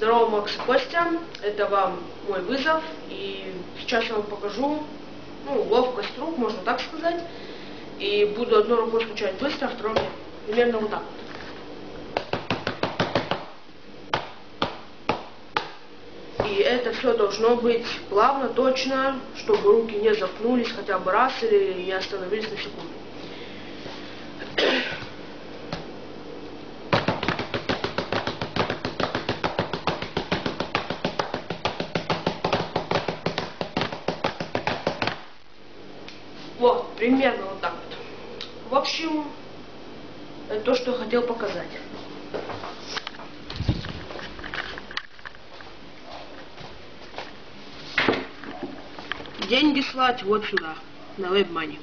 Здорово, Макс и Костя. Это вам мой вызов. И сейчас я вам покажу, ловкость рук, можно так сказать. И буду одной рукой стучать быстро, а второй примерно вот так вот. И это все должно быть плавно, точно, чтобы руки не запнулись хотя бы раз или не остановились на секунду. Вот, примерно вот так вот. В общем, это то, что я хотел показать. Деньги слать вот сюда, на WebMoney.